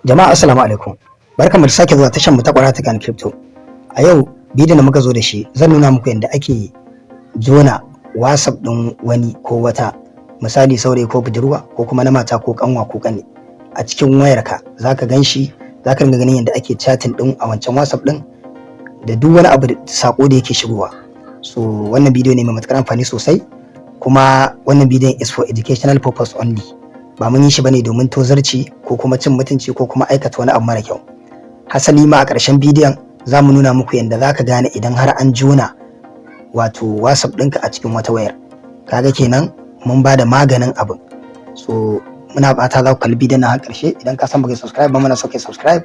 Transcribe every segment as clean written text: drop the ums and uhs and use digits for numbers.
Jama'a assalamu alaikum. Barkamu da sake zuwa tashar mu ta Kwarata Kan Crypto. A yau bidiyon da muka zo da shi zan nuna muku yadda ake jona WhatsApp din wani ko wata, misali saurayi ko budurwa ko kuma na mata ko kanwa ko kane a cikin wayarka. Zaka ganshi, zaka ringa ganin yadda ake chatting din a wancan WhatsApp din da duk wani abu da sako da yake shigowa. So wannan bidiyo ne mai matukar amfani sosai, kuma wannan bidiyon is for educational purpose only. Ba mun yi shi bane domin tozarci ko kuma cin mutunci ko kuma aikata wani abu mara kyau. Hasali ma a ƙarshen bidiyon za mu nuna muku yadda za ka gane idan har an jona wato WhatsApp ɗinka a cikin wata wayar. Kaga kenan mun ba da maganin abin. So muna fata za ku kalli bidiyon har ƙarshe. Idan ka san baka subscribe ba, muna so kai subscribe,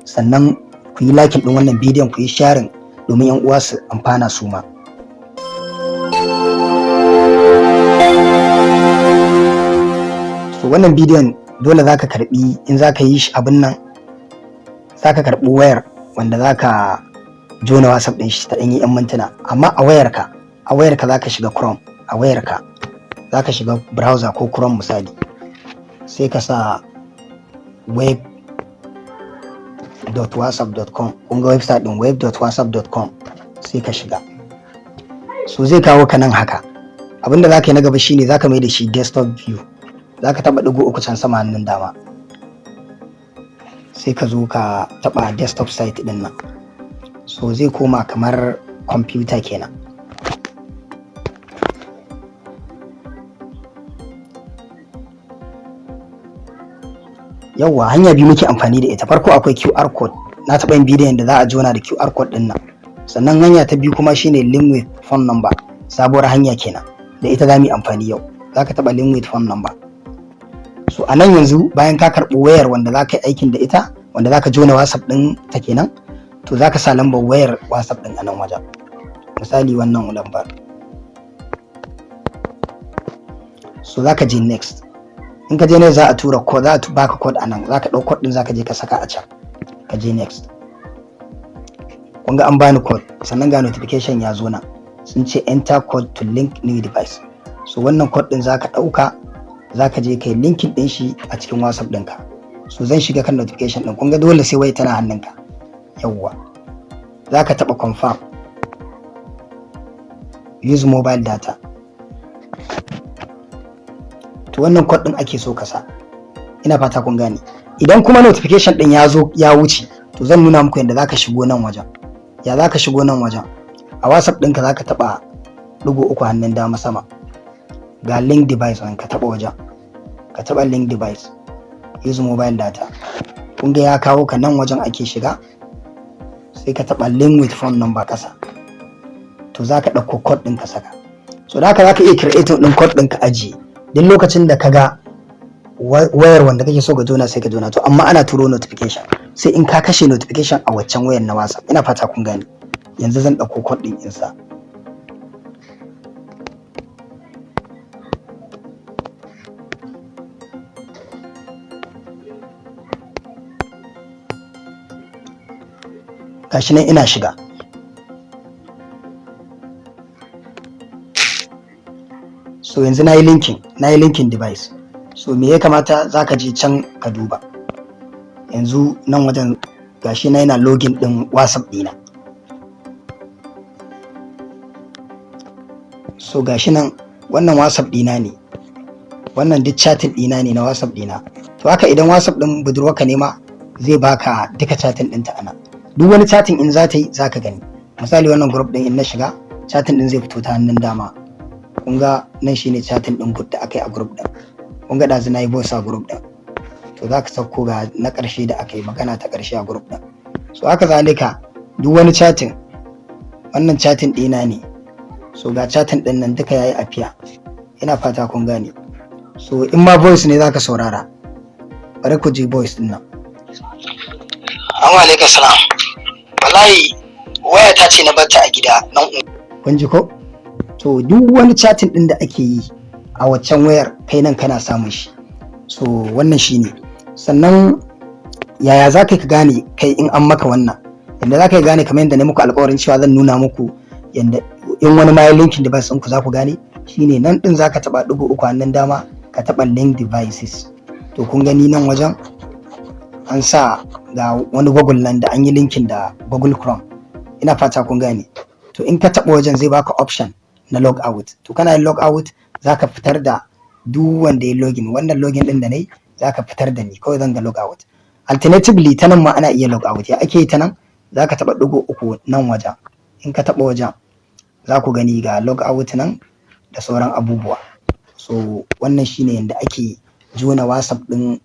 sannan ku yi like ɗin wannan bidiyon, ku yi sharing domin 'yan uwa su amfana su ma. So wannan bidiyon dole zaka karbi, in zaka yi shi abin nan zaka karbi wayar wanda zaka jona WhatsApp din shi ta danyi 'yan mintuna, amma a wayarka zaka shiga Chrome, a wayarka zaka shiga browser ko Chrome misali, sai ka sa web.whatsapp.com. kun ga website din web.whatsapp.com, sai ka shiga. So zai kawo ka nan haka. Abinda zaka yi na gaba shine zaka mai da shi desktop view. Zaka taba digo uku can sama hannun dama, sai ka zo ka taba desktop site din nan. So zai koma kamar computer kenan. Yawwa, hanya biyu muke amfani da ita. Farko akwai QR code, na taba yin bidiyon da za a jona da QR code din nan. Sannan hanya ta biyu kuma shine link with phone number, sabuwar hanya kenan da ita za mu yi amfani yau. Zaka taba link with phone number. So a nan yanzu bayan ka karɓi wayar wanda za ka yi aikin da ita, wanda za ka jona WhatsApp ɗin ta kenan, to za ka sa lambar wayar WhatsApp ɗin a nan wajen. Misali wannan lambar. So za ka je next. In ka je next za a tura code, za a baka code a nan. Za ka ɗau code ɗin za ka je ka saka a can. Ka je next. Kun ga an bani code, sannan ga notification ya zo nan. Sun ce enter code to link new device. So wannan code ɗin za ka ɗauka, za ka je kai linkin din shi a cikin WhatsApp ɗinka. So zan shiga kan notification ɗin. Kun ga dole sai wai tana hannunka. Yawwa, za ka taɓa confirm, use mobile data. To wannan code ɗin ake so ka sa. Ina fata kun gane. Idan kuma notification ɗin ya zo ya wuce, to zan nuna muku yadda za ka shigo nan wajen. Ya za ka shigo nan wajen? A WhatsApp ɗinka za ka taɓa ɗigo uku hannun dama sama. Ga link device wani ka taba wajen, ka taba link device, use mobile data. Kun ga ya kawo ka nan wajen ake shiga, sai ka taba link with phone number kasa. To za ka ɗauko code ɗin ka saka. So da haka za ka iya creating ɗin code ɗin ka ajiye. Duk lokacin da ka ga wayar wanda kake so ka jona sai ka jona. To amma ana turo notification, sai in ka kashe notification a waccan wayar na WhatsApp. Ina fata kun gane. Yanzu zan ɗauko code ɗin insa. Gashi nan ina shiga. So yanzu na yi linking device. So me ya kamata za ka je can ka duba. Yanzu nan wajen gashi na yana login din WhatsApp dina. So gashi nan wannan WhatsApp dina ne. Wannan duk chatting dina ne na WhatsApp dina. To haka idan WhatsApp din budurwarka ne ma zai baka duka chatting ɗinta ana. Duk wani chatting in za ta yi za ka gani. Misali wannan group din in na shiga, chatting din zai fito ta hannun dama. Kun ga nan shine chatting din group da aka yi a group din. Kun ga dazu na yi voice a group din. To za ka sauko ga na ƙarshe da aka yi magana ta ƙarshe a group din. So haka zalika duk wani chatting, wannan chatting ɗina ne. So ga chatting din nan duka yayi afiya. Ina fata kun gane. So in ma voice ne za ka saurara. Bari ku ji voice din nan. Assalamu alaikum salam. Wallahi waya ta ce na barta a gida nan. Kun ji ko? To duk wani chatting din da ake yi a waccan wayar kai nan kana samun shi. So wannan shine. Sannan yaya za ka gane kai in an maka wannan? Yanda za ka gane kamar yadda na muku alƙawarin cewa zan nuna muku yanda in wani ma ya linkin device ɗinku za ku gane, shine nan ɗin za ka taɓa ɗigo uku hannun dama, ka taɓa link devices. To kun gani nan wajen an sa ga wani Google nan da an yi linkin da Google Chrome, ina fata kun gane. To in ka taɓa wajen zai baka option na log out, to kana yin log out zaka fitar da duk wanda ya login. Wannan login din da nayi zaka fitar da ni, kawai zan ga log out. Alternatively ta nan ma ana iya log out. Ya ake yi ta nan? Zaka taɓa ɗigo uku nan wajen, in ka taɓa wajen za ku gani ga log out nan da sauran abubuwa. So wannan shine yanda ake jona WhatsApp din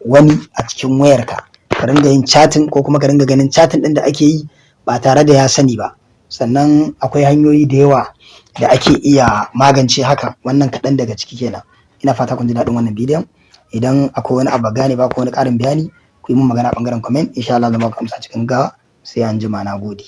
wani a cikin wayarka, ka ringa yin chatting ko kuma ka ringa ganin chatting din da ake yi ba tare da ya sani ba. Sannan akwai hanyoyi da yawa da ake iya magance hakan, wannan kaɗan daga ciki kenan. Ina fata kun ji daɗin wannan bidiyon. Idan akwai wani abu gane ba ko wani ƙarin bayani, ku yi min magana ɓangaren comment, insha Allah zan ba ku amsa cikin gaggawa. Sai anjima, na gode.